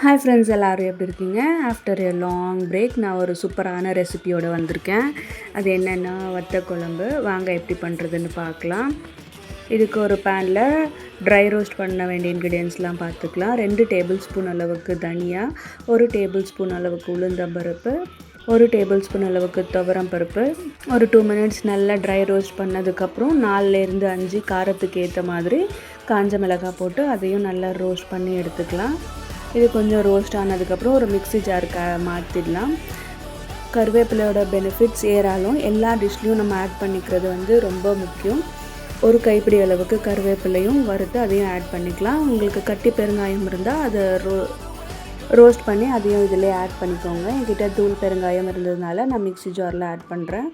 Hi friends, எல்லோரும் எப்படி இருக்கீங்க? ஆஃப்டர் எ லாங் பிரேக் நான் ஒரு சூப்பரான ரெசிபியோடு வந்திருக்கேன். அது என்னென்னா வத்த குழம்பு. வாங்க எப்படி பண்ணுறதுன்னு பார்க்கலாம். இதுக்கு ஒரு பேனில் ட்ரை ரோஸ்ட் பண்ண வேண்டிய இன்க்ரீடியன்ஸ்லாம் பார்த்துக்கலாம். 2 டேபிள் ஸ்பூன் அளவுக்கு தனியா, 1 டேபிள் ஸ்பூன் அளவுக்கு உளுந்தம்பருப்பு, 1 டேபிள் ஸ்பூன் அளவுக்கு துவரம் பருப்பு, ஒரு 2 மினிட்ஸ் நல்லா ட்ரை ரோஸ்ட் பண்ணதுக்கப்புறம் 4லேருந்து 5 காரத்துக்கு ஏற்ற மாதிரி காஞ்ச மிளகாய் போட்டு அதையும் நல்லா ரோஸ்ட் பண்ணி எடுத்துக்கலாம். இது கொஞ்சம் ரோஸ்ட் ஆனதுக்கப்புறம் ஒரு மிக்ஸி ஜாருக்கு மாற்றிடலாம். கருவேப்பிலையோட பெனிஃபிட்ஸ் ஏறாலும் எல்லா டிஷ்லேயும் நம்ம ஆட் பண்ணிக்கிறது ரொம்ப முக்கியம். ஒரு கைப்பிடி அளவுக்கு கருவேப்பிலையும் வறுத்து அதையும் ஆட் பண்ணிக்கலாம். உங்களுக்கு கட்டி பெருங்காயம் இருந்தால் அதை ரோஸ்ட் பண்ணி அதையும் இதிலே ஆட் பண்ணிக்கோங்க. என்கிட்ட தூள் பெருங்காயம் இருந்ததுனால நான் மிக்ஸி ஜாரில் ஆட் பண்ணுறேன்.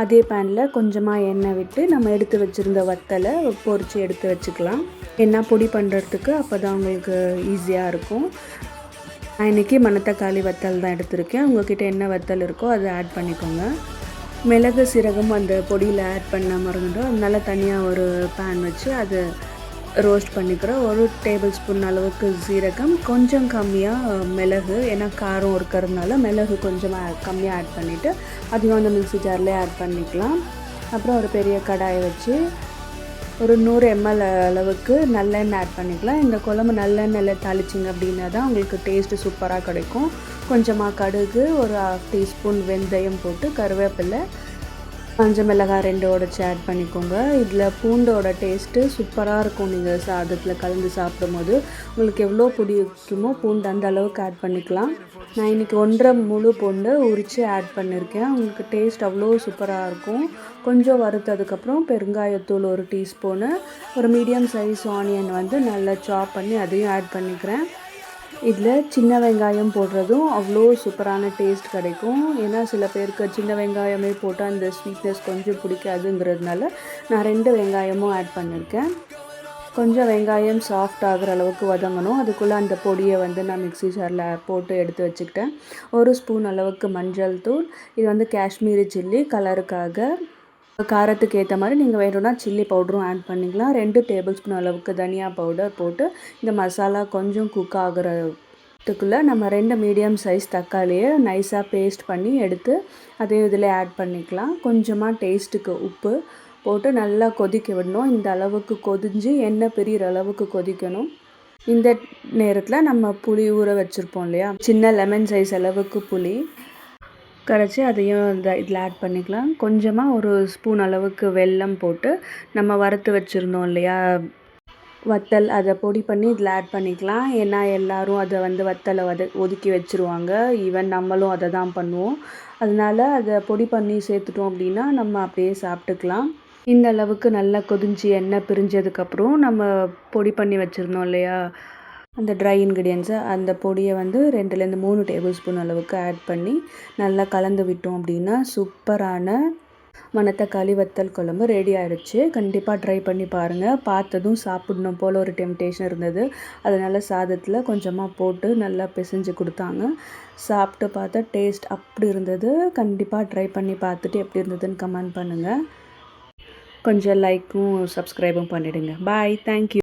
அதே பேனில் கொஞ்சமாக எண்ணெய் விட்டு நம்ம எடுத்து வச்சுருந்த வத்தலை பொரித்து எடுத்து வச்சுக்கலாம். எண்ணெய் பொடி பண்ணுறதுக்கு அப்போ தான் உங்களுக்கு ஈஸியாக இருக்கும். நான் இன்றைக்கி மணத்தக்காளி வத்தல் தான் எடுத்திருக்கேன். உங்கள்கிட்ட என்ன வத்தல் இருக்கோ அதை ஆட் பண்ணிக்கோங்க. மிளகு சீரகம் அந்த பொடியில் ஆட் பண்ண மறந்துட்டோம். அதனால தனியாக ஒரு பேன் வச்சு அதை ரோஸ்ட் பண்ணிக்கிறோம். 1 டேபிள் ஸ்பூன் அளவுக்கு சீரகம், கொஞ்சம் கம்மியாக மிளகு, ஏன்னா காரம் இருக்கிறதுனால மிளகு கொஞ்சம் கம்மியாக ஆட் பண்ணிவிட்டு அதையும் அந்த மிக்ஸி ஜார்லேயே ஆட் பண்ணிக்கலாம். அப்புறம் ஒரு பெரிய கடாயை வச்சு ஒரு 100 ml அளவுக்கு நல்லெண்ணெய் ஆட் பண்ணிக்கலாம். இந்த குழம்பு நல்லெண்ணெயில் தாளிச்சிங்க அப்படின்னா தான் உங்களுக்கு டேஸ்ட்டு சூப்பராக கிடைக்கும். கொஞ்சமாக கடுகு, ஒரு 1/2 டீஸ்பூன் வெந்தயம் போட்டு கருவேப்பிலை, காஞ்ச மிளகாய் 2 உடைச்சி ஆட் பண்ணிக்கோங்க. இதில் பூண்டோட டேஸ்ட்டு சூப்பராக இருக்கும். நீங்கள் சாதத்தில் கலந்து சாப்பிடும்போது உங்களுக்கு எவ்வளோ பிடிக்குமோ பூண்டு அந்த அளவுக்கு ஆட் பண்ணிக்கலாம். நான் இன்றைக்கி 1.5 முழு பூண்டு உரித்து ஆட் பண்ணியிருக்கேன். உங்களுக்கு டேஸ்ட் அவ்வளோ சூப்பராக இருக்கும். கொஞ்சம் வறுத்ததுக்கப்புறம் பெருங்காயத்தூள் 1 டீஸ்பூனு, ஒரு மீடியம் சைஸ் ஆனியன் நல்லா சாப் பண்ணி அதையும் ஆட் பண்ணிக்கிறேன். இதில் சின்ன வெங்காயம் போடுறதும் அவ்வளோ சூப்பரான டேஸ்ட் கிடைக்கும். ஏன்னா சில பேருக்கு சின்ன வெங்காயமே போட்டால் அந்த ஸ்வீட்னஸ் கொஞ்சம் பிடிக்காதுங்கிறதுனால நான் 2 வெங்காயமும் ஆட் பண்ணியிருக்கேன். கொஞ்சம் வெங்காயம் சாஃப்ட் ஆகிற அளவுக்கு வதங்கணும். அதுக்குள்ளே அந்த பொடியை நான் மிக்ஸி ஜாரில் போட்டு எடுத்து வச்சுக்கிட்டேன். 1 ஸ்பூன் அளவுக்கு மஞ்சள் தூள். இது காஷ்மீரி சில்லி கலருக்காக. காரத்துக்கு ஏற்ற மாதிரி நீங்கள் வேணும்னா சில்லி பவுடரும் ஆட் பண்ணிக்கலாம். 2 டேபிள் ஸ்பூன் அளவுக்கு தனியா பவுடர் போட்டு இந்த மசாலா கொஞ்சம் குக் ஆகிறதுக்குள்ளே நம்ம 2 மீடியம் சைஸ் தக்காளியை நைஸாக பேஸ்ட் பண்ணி எடுத்து அதையும் இதில் ஆட் பண்ணிக்கலாம். கொஞ்சமாக டேஸ்ட்டுக்கு உப்பு போட்டு நல்லா கொதிக்க விடணும். இந்த அளவுக்கு கொதிஞ்சு எண்ணெய் பிரிகிற அளவுக்கு கொதிக்கணும். இந்த நேரத்தில் நம்ம புளி ஊற வச்சுருப்போம் இல்லையா, சின்ன லெமன் சைஸ் அளவுக்கு புளி கரைச்சி அதையும் இதில் ஆட் பண்ணிக்கலாம். கொஞ்சமாக 1 ஸ்பூன் அளவுக்கு வெல்லம் போட்டு நம்ம வறுத்து வச்சுருந்தோம் இல்லையா வத்தல், அதை பொடி பண்ணி இதில் ஆட் பண்ணிக்கலாம். ஏன்னா எல்லோரும் அதை வத்தலை ஒதுக்கி வச்சுருவாங்க. ஈவன் நம்மளும் அதை தான் பண்ணுவோம். அதனால் அதை பொடி பண்ணி சேர்த்துட்டோம் அப்படின்னா நம்ம அப்படியே சாப்பிட்டுக்கலாம். இந்த அளவுக்கு நல்லா கொதிஞ்சு எண்ணெய் பிரிஞ்சதுக்கப்புறம் நம்ம பொடி பண்ணி வச்சுருந்தோம் இல்லையா அந்த ட்ரை இன்க்ரீடியன்ஸை, அந்த பொடியை 2லேருந்து 3 டேபிள் ஸ்பூன் அளவுக்கு ஆட் பண்ணி நல்லா கலந்து விட்டோம் அப்படின்னா சூப்பரான மணத்தக்காளி வத்தல் குழம்பு ரெடி ஆகிடுச்சு. கண்டிப்பாக ட்ரை பண்ணி பாருங்கள். பார்த்ததும் சாப்பிடணும் போல் ஒரு டெம்டேஷன் இருந்தது. அதனால் சாதத்தில் கொஞ்சமாக போட்டு நல்லா பிசைஞ்சு கொடுத்தாங்க. சாப்பிட்டு பார்த்தா டேஸ்ட் அப்படி இருந்தது. கண்டிப்பாக ட்ரை பண்ணி பார்த்துட்டு எப்படி இருந்ததுன்னு கமெண்ட் பண்ணுங்கள். கொஞ்சம் லைக்கும் சப்ஸ்கிரைபும் பண்ணிவிடுங்க. பாய், தேங்க்யூ.